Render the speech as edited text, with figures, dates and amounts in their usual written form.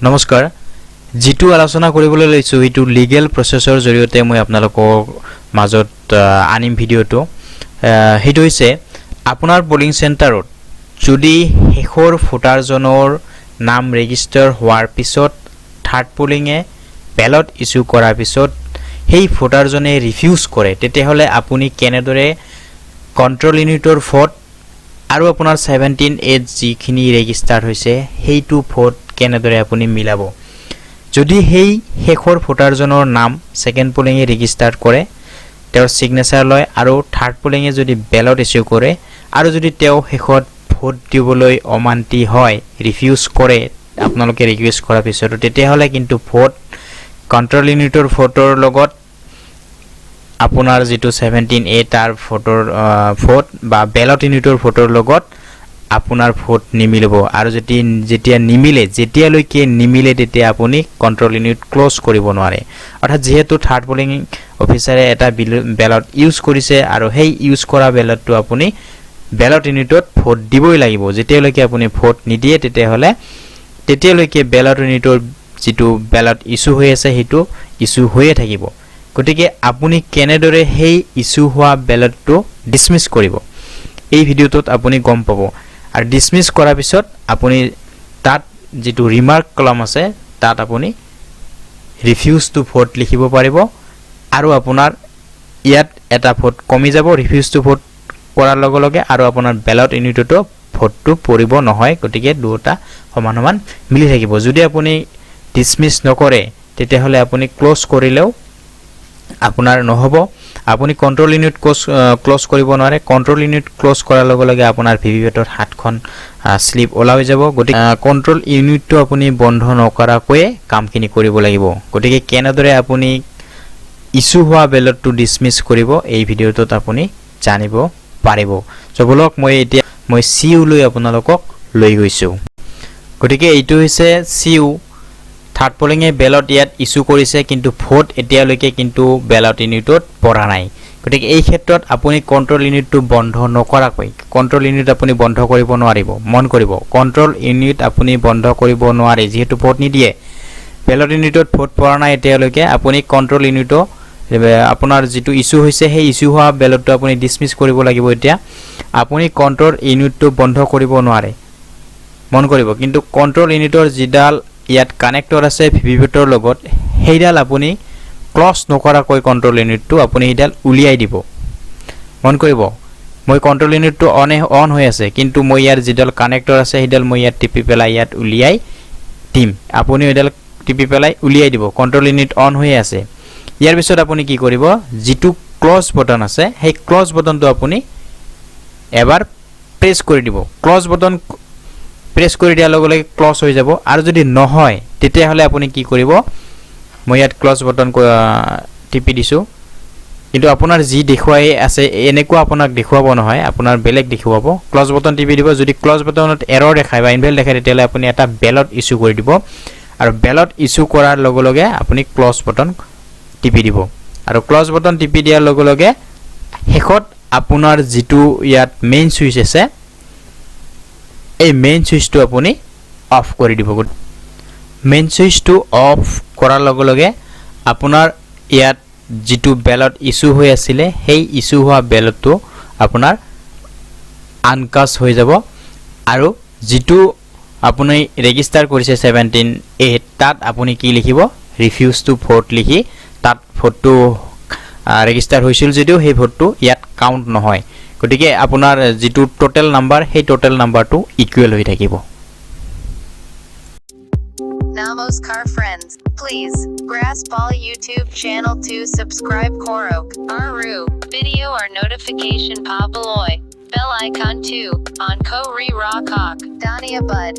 নমস্কাৰ যেটো আলোচনা কৰিবলৈ লৈছো এটো লিগ্যাল প্ৰসেছৰ জৰিয়তে মই আপোনালোকৰ মাজত আনিম ভিডিওটো হেটো হৈছে আপোনাৰ পোলিং সেন্টাৰত যদি হেখৰ ভোটাৰজনৰ নাম ৰেজিষ্টাৰ হোৱাৰ পিছত থাৰ্ড পোলিংয়ে ব্যালট ইস্যু কৰাৰ পিছত সেই ভোটাৰজনে ৰিফিউজ কৰে তেতিয়াহলে আপুনি কেনেদৰে কন্ট্ৰোল ইউনিটৰ ভোট আৰু আপোনাৰ 17A যিখিনি ৰেজিষ্টাৰ হৈছে হেইটো ভোট কেনেদৰে আপুনি মিলাব যদি হেই হেখৰ ভোটাৰজনৰ নাম সেকেন্ড পোলিংয়ে ৰেজিষ্টাৰ কৰে তেওঁৰ সিগনেচাৰ লয় আৰু থাৰ্ড পোলিংয়ে যদি ব্যালট ইস্যু কৰে আৰু যদি তেওঁ হেখত ভোট দিবলৈ অমান্তি হয় ৰিফিউজ কৰে আপোনালোকে ৰিকুৱেষ্ট কৰাৰ পিছত তেতিয়াহলে কিন্তু ভোট কন্ট্ৰোল ইউনিটৰ ভোটৰ লগত আপোনাৰ যেটো 17A তাৰ ভোটৰ ভোট বা ব্যালট ইউনিটৰ ভোটৰ লগত আপোনাৰ ভোট নিমিলিব আৰু যেতিয়া নিমিলে যেতিয়ালৈকে নিমিলে তেতিয়া আপুনি কন্ট্ৰোল ইউনিট ক্লোজ কৰিব নোৱাৰে অৰ্থাৎ যেহেতু থাৰ্ড পোলিং অফিচাৰে এটা ব্যালট ইউজ কৰিছে আৰু হেই ইউজ কৰা ব্যালটটো আপুনি ব্যালট ইউনিটত ভোট দিবই লাগিব যেতিয়ালৈকে আপুনি ভোট নিদিয়ে তেতিয়ালৈকে ব্যালট ইউনিটৰ যেটো ব্যালট ইস্যু হৈ আছে হেতু ইস্যু হৈয়ে থাকিব গতিকে আপুনি কেনেদৰে হেই ইস্যু হোৱা ব্যালটটো ডিসমিস কৰিব এই ভিডিওটোত আপুনি গম পাব আৰু ডিসমিস কৰাৰ পিছত আপুনি তাত যেটো ৰিমাৰ্ক কলম আছে তাত আপুনি ৰিফিউজ টু ভোট লিখিব পাৰিব আৰু আপোনাৰ ইয়াত এটা ভোট কমি যাব ৰিফিউজ টু ভোট কৰাৰ লগে লগে আৰু আপোনাৰ ব্যালট ইউনিটটো ভোটটো পৰিব নহয় গতিকে দুটা সমান সমান মিলি থাকিব যদি আপুনি ডিসমিস নকৰে তেতিয়াহলে আপুনি ক্লোজ কৰিলেও আপোনাৰ নহব আপুনি কন্ট্ৰোল ইউনিট ক্লোজ কৰিব নোৱাৰে কন্ট্ৰোল ইউনিট ক্লোজ কৰাৰ লগে লগে আপোনাৰ ভিভিপেটৰ হাতখন স্লিপ ওলাই যাব গতিকে কন্ট্ৰোল ইউনিটটো আপুনি বন্ধ নকৰাকৈ কামখিনি কৰিব লাগিব গতিকে কেনেদৰে আপুনি ইস্যু হোৱা ব্যালটটো ডিসমিস কৰিব এই ভিডিওটোত আপুনি জানিব পাৰিব সো বলক মই সিউ লৈ আপোনালোকক লৈ গৈছো গতিকে এইটো হৈছে সিউ থাৰ্ড পোলিংয়ে ব্যালট ইয়াত ইস্যু কৰিছে কিন্তু ভোট এতিয়ালৈকে কিন্তু ব্যালট ইউনিটত পৰা নাই গতিকে এই ক্ষেত্ৰত আপুনি কন্ট্ৰোল ইউনিটটো বন্ধ নকৰাকৈ কন্ট্ৰোল ইউনিট আপুনি বন্ধ কৰিব নোৱাৰিব মন কৰিব কন্ট্ৰোল ইউনিট আপুনি বন্ধ কৰিব নোৱাৰে যেহেতু ভোট নিদিয়ে ব্যালট ইউনিটত ভোট পৰা নাই এতিয়ালৈকে আপুনি কন্ট্ৰোল ইউনিটটো আপোনাৰ যেটো ইস্যু হৈছে সেই ইস্যু হোৱা ব্যালটটো আপুনি ডিসমিস কৰিব লাগিব এতিয়া আপুনি কন্ট্ৰোল ইউনিটটো বন্ধ কৰিব নোৱাৰে মন কৰিব কিন্তু কন্ট্ৰোল ইউনিটৰ জিডাল ইয়াত কানেক্টৰ আছে ভিভিপেটৰ লগত হেইডাল আপুনি ক্লোজ নকৰাকৈ কন্ট্ৰোল ইউনিটটো আপুনি হেইডাল উলিয়াই দিব মন কৰিব মই কন্ট্ৰোল ইউনিটটো অন হৈ আছে কিন্তু মই ইয়াৰ জিডাল কানেক্টৰ আছে হেইডাল মই ইয়াত টিপি পেলাই ইয়াত উলিয়াই দিম আপুনি হেইডাল টিপি পেলাই উলিয়াই দিব কন্ট্ৰোল ইউনিট অন হৈ আছে ইয়াৰ পিছত আপুনি কি কৰিব যেটো ক্লোজ বটন আছে সেই ক্লোজ বটনটো আপুনি এবাৰ প্ৰেছ কৰি দিব ক্লোজ বটন প্ৰেছ কৰি দিয়াৰ লগে লগে ক্লোজ হৈ যাব আৰু যদি নহয় তেতিয়াহলে আপুনি কি কৰিব মই ইয়াত ক্লোজ বটন টিপি দিছো কিন্তু আপোনাৰ যি দেখুৱাই আছে এনেকুৱা আপোনাক দেখুৱাব নহয় আপোনাৰ বেলেগ দেখুৱাব ক্লোজ বটন টিপি দিব যদি ক্লোজ বটনত এৰৰ দেখায় বা ইনভ্যালিড দেখায় তেতিয়াহলে আপুনি এটা ব্যালট ইস্যু কৰি দিব আৰু ব্যালট ইস্যু কৰাৰ লগে লগে আপুনি ক্লোজ বটন টিপি দিব আৰু ক্লোজ বটন টিপি দিয়াৰ লগে লগে হেকত আপোনাৰ যেটো ইয়াত মেইন সুইচ আছে এই মেইন সুইচটো আপুনি অফ কৰি দিব মেইন সুইচটো অফ কৰাৰ লগে লগে আপোনাৰ ইয়াত যেটো ব্যালট ইস্যু হৈ আছিল সেই ইস্যু হোৱা ব্যালটটো আপোনাৰ আনকাষ্ট হৈ যাব আৰু যেটো আপুনি ৰেজিষ্টাৰ কৰিছে 17A তাত আপুনি কি লিখিব ৰিফিউজ টু ভোট লিখি তাত ভোটটো ৰেজিষ্টাৰ হৈছিল যদিও সেই ভোটটো ইয়াত কাউন্ট নহয় গতিকে আপোনাৰ যেটো টোটাল নাম্বাৰ সেই টোটাল নাম্বাৰটো ইকুৱেল হৈ থাকিব Namaskar friends, please grasp all YouTube channel to subscribe Korok, Aru, video or notification Papaloy, bell icon too, on Ko Re Rockok, Dania Bud.